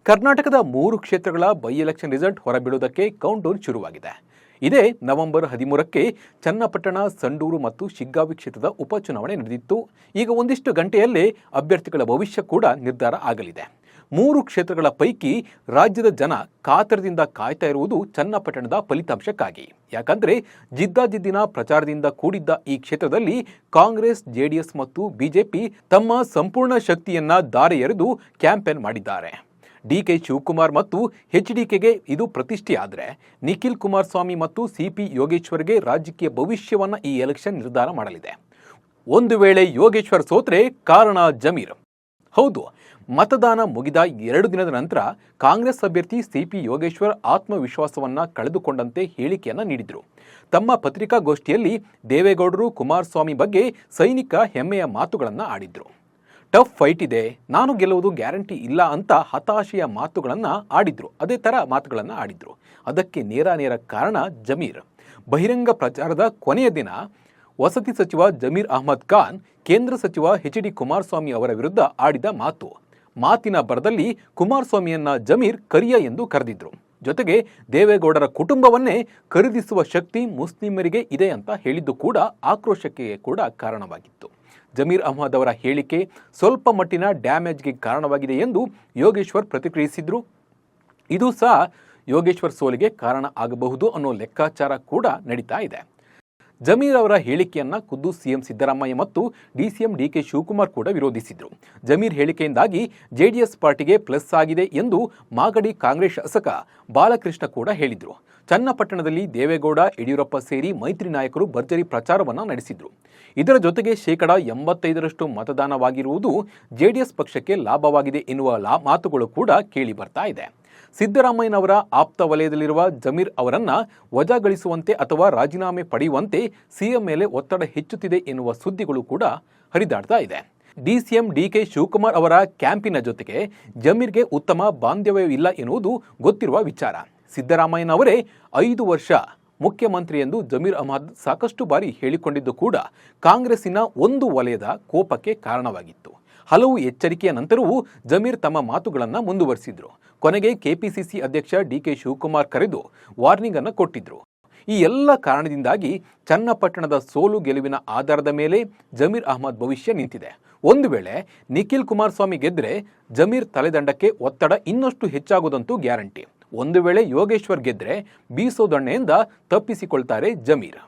ಕರ್ನಾಟಕದ 3 ಕ್ಷೇತ್ರಗಳ by election result ಹೊರಬೀಳುವುದಕ್ಕೆ countdown ಶುರುವಾಗಿದೆ. ಇದೇ ನವೆಂಬರ್ 13ಕ್ಕೆ ಚನ್ನಪಟ್ಟಣ, ಸಂಡೂರು ಮತ್ತು ಶಿಗ್ಗಾವಿ ಕ್ಷೇತ್ರದ ಉಪಚುನಾವಣೆ ನಡೆದಿತ್ತು. ಈಗ ಒಂದಿಷ್ಟು ಗಂಟೆಯಲ್ಲೇ ಅಭ್ಯರ್ಥಿಗಳ ಭವಿಷ್ಯ ಕೂಡ ನಿರ್ಧಾರ ಆಗಲಿದೆ. 3 ಕ್ಷೇತ್ರಗಳ ಪೈಕಿ ರಾಜ್ಯದ ಜನ ಕಾತರದಿಂದ ಕಾಯ್ತಾ ಇರುವುದು ಚನ್ನಪಟ್ಟಣದ ಫಲಿತಾಂಶಕ್ಕಾಗಿ. ಯಾಕಂದ್ರೆ ಜಿದ್ದಾಜಿದ್ದಿನ ಪ್ರಚಾರದಿಂದ ಕೂಡಿದ್ದ ಈ ಕ್ಷೇತ್ರದಲ್ಲಿ ಕಾಂಗ್ರೆಸ್, ಜೆಡಿಎಸ್ ಮತ್ತು ಬಿಜೆಪಿ ತಮ್ಮ ಸಂಪೂರ್ಣ ಶಕ್ತಿಯನ್ನ ದಾರೆ ಎರೆದು ಕ್ಯಾಂಪೇನ್ ಮಾಡಿದ್ದಾರೆ. ಡಿಕೆ ಶಿವಕುಮಾರ್ ಮತ್ತು ಎಚ್ಡಿಕೆಗೆ ಇದು ಪ್ರತಿಷ್ಠೆ ಆದರೆ ನಿಖಿಲ್ ಕುಮಾರಸ್ವಾಮಿ ಮತ್ತು ಸಿಪಿ ಯೋಗೇಶ್ವರ್ಗೆ ರಾಜಕೀಯ ಭವಿಷ್ಯವನ್ನ ಈ ಎಲೆಕ್ಷನ್ ನಿರ್ಧಾರ ಮಾಡಲಿದೆ. ಒಂದು ವೇಳೆ ಯೋಗೇಶ್ವರ್ ಸೋತ್ರೆ ಕಾರಣ ಜಮೀರ್. ಹೌದು, ಮತದಾನ ಮುಗಿದ 2 ದಿನದ ನಂತರ ಕಾಂಗ್ರೆಸ್ ಅಭ್ಯರ್ಥಿ ಸಿಪಿ ಯೋಗೇಶ್ವರ್ ಆತ್ಮವಿಶ್ವಾಸವನ್ನ ಕಳೆದುಕೊಂಡಂತೆ ಹೇಳಿಕೆಯನ್ನ ನೀಡಿದರು. ತಮ್ಮ ಪತ್ರಿಕಾಗೋಷ್ಠಿಯಲ್ಲಿ ದೇವೇಗೌಡರು ಕುಮಾರಸ್ವಾಮಿ ಬಗ್ಗೆ ಸೈನಿಕ ಹೆಮ್ಮೆಯ ಮಾತುಗಳನ್ನು ಆಡಿದ್ರು. ಟಫ್ ಫೈಟ್ ಇದೆ, ನಾನು ಗೆಲ್ಲುವುದು ಗ್ಯಾರಂಟಿ ಇಲ್ಲ ಅಂತ ಹತಾಶೆಯ ಮಾತುಗಳನ್ನು ಆಡಿದ್ರು. ಅದೇ ಥರ ಮಾತುಗಳನ್ನು ಆಡಿದ್ರು. ಅದಕ್ಕೆ ನೇರ ಕಾರಣ ಜಮೀರ್. ಬಹಿರಂಗ ಪ್ರಚಾರದ ಕೊನೆಯ ದಿನ ವಸತಿ ಸಚಿವ ಜಮೀರ್ ಅಹ್ಮದ್ ಖಾನ್ ಕೇಂದ್ರ ಸಚಿವ ಎಚ್.ಡಿ. ಕುಮಾರಸ್ವಾಮಿ ಅವರ ವಿರುದ್ಧ ಆಡಿದ ಮಾತಿನ ಭರದಲ್ಲಿ ಕುಮಾರಸ್ವಾಮಿಯನ್ನ ಜಮೀರ್ ಕರಿಯ ಎಂದು ಕರೆದಿದ್ರು. ಜೊತೆಗೆ ದೇವೇಗೌಡರ ಕುಟುಂಬವನ್ನೇ ಖರೀದಿಸುವ ಶಕ್ತಿ ಮುಸ್ಲಿಮರಿಗೆ ಇದೆ ಅಂತ ಹೇಳಿದ್ದು ಕೂಡ ಆಕ್ರೋಶಕ್ಕೆ ಕೂಡ ಕಾರಣವಾಗಿತ್ತು. ಜಮೀರ್ ಅಹ್ಮದ್ ಅವರ ಹೇಳಿಕೆ ಸ್ವಲ್ಪ ಮಟ್ಟಿನ ಡ್ಯಾಮೇಜ್ಗೆ ಕಾರಣವಾಗಿದೆ ಎಂದು ಯೋಗೇಶ್ವರ್ ಪ್ರತಿಕ್ರಿಯಿಸಿದ್ರು. ಇದು ಸಹ ಯೋಗೇಶ್ವರ್ ಸೋಲಿಗೆ ಕಾರಣ ಆಗಬಹುದು ಅನ್ನೋ ಲೆಕ್ಕಾಚಾರ ಕೂಡ ನಡೀತಾ ಇದೆ. ಜಮೀರ್ ಅವರ ಹೇಳಿಕೆಯನ್ನ ಖುದ್ದು ಸಿಎಂ ಸಿದ್ದರಾಮಯ್ಯ ಮತ್ತು ಡಿಸಿಎಂ ಡಿಕೆ ಶಿವಕುಮಾರ್ ಕೂಡ ವಿರೋಧಿಸಿದ್ರು. ಜಮೀರ್ ಹೇಳಿಕೆಯಿಂದಾಗಿ ಜೆಡಿಎಸ್ ಪಾರ್ಟಿಗೆ ಪ್ಲಸ್ ಆಗಿದೆ ಎಂದು ಮಾಗಡಿ ಕಾಂಗ್ರೆಸ್ ಶಾಸಕ ಬಾಲಕೃಷ್ಣ ಕೂಡ ಹೇಳಿದ್ರು. ಚನ್ನಪಟ್ಟಣದಲ್ಲಿ ದೇವೇಗೌಡ, ಯಡಿಯೂರಪ್ಪ ಸೇರಿ ಮೈತ್ರಿ ನಾಯಕರು ಭರ್ಜರಿ ಪ್ರಚಾರವನ್ನ ನಡೆಸಿದ್ರು. ಇದರ ಜೊತೆಗೆ 85% ಮತದಾನವಾಗಿರುವುದು ಜೆಡಿಎಸ್ ಪಕ್ಷಕ್ಕೆ ಲಾಭವಾಗಿದೆ ಎನ್ನುವ ಮಾತುಗಳು ಕೂಡ ಕೇಳಿ ಬರ್ತಾ ಇದೆ. ಸಿದ್ದರಾಮಯ್ಯನವರ ಆಪ್ತ ವಲಯದಲ್ಲಿರುವ ಜಮೀರ್ ಅವರನ್ನ ವಜಾಗೊಳಿಸುವಂತೆ ಅಥವಾ ರಾಜೀನಾಮೆ ಪಡೆಯುವಂತೆ ಸಿಎಂ ಮೇಲೆ ಒತ್ತಡ ಹೆಚ್ಚುತ್ತಿದೆ ಎನ್ನುವ ಸುದ್ದಿಗಳು ಕೂಡ ಹರಿದಾಡ್ತಾ ಇದೆ. ಡಿಸಿಎಂ ಡಿಕೆ ಶಿವಕುಮಾರ್ ಅವರ ಕ್ಯಾಂಪಿನ ಜೊತೆಗೆ ಜಮೀರ್ಗೆ ಉತ್ತಮ ಬಾಂಧವ್ಯವಿಲ್ಲ ಎನ್ನುವುದು ಗೊತ್ತಿರುವ ವಿಚಾರ. ಸಿದ್ದರಾಮಯ್ಯನವರೇ 5 ವರ್ಷ ಮುಖ್ಯಮಂತ್ರಿ ಎಂದು ಜಮೀರ್ ಅಹ್ಮದ್ ಸಾಕಷ್ಟು ಬಾರಿ ಹೇಳಿಕೊಂಡಿದ್ದು ಕೂಡ ಕಾಂಗ್ರೆಸ್ಸಿನ ಒಂದು ವಲಯದ ಕೋಪಕ್ಕೆ ಕಾರಣವಾಗಿತ್ತು. ಹಲವು ಎಚ್ಚರಿಕೆಯ ನಂತರವೂ ಜಮೀರ್ ತಮ್ಮ ಮಾತುಗಳನ್ನು ಮುಂದುವರಿಸಿದ್ರು. ಕೊನೆಗೆ ಕೆಪಿಸಿಸಿ ಅಧ್ಯಕ್ಷ ಡಿಕೆ ಶಿವಕುಮಾರ್ ಕರೆದು ವಾರ್ನಿಂಗ್ ಅನ್ನು ಕೊಟ್ಟಿದ್ರು. ಈ ಎಲ್ಲ ಕಾರಣದಿಂದಾಗಿ ಚನ್ನಪಟ್ಟಣದ ಸೋಲು ಗೆಲುವಿನ ಆಧಾರದ ಮೇಲೆ ಜಮೀರ್ ಅಹ್ಮದ್ ಭವಿಷ್ಯ ನಿಂತಿದೆ. ಒಂದು ವೇಳೆ ನಿಖಿಲ್ ಕುಮಾರಸ್ವಾಮಿ ಗೆದ್ರೆ ಜಮೀರ್ ತಲೆದಂಡಕ್ಕೆ ಒತ್ತಡ ಇನ್ನಷ್ಟು ಹೆಚ್ಚಾಗುವುದಂತೂ ಗ್ಯಾರಂಟಿ. ಒಂದು ವೇಳೆ ಯೋಗೇಶ್ವರ್ ಗೆದ್ರೆ ಬೀಸೋ ದೊಣ್ಣೆಯಿಂದ ತಪ್ಪಿಸಿಕೊಳ್ತಾರೆ ಜಮೀರ್.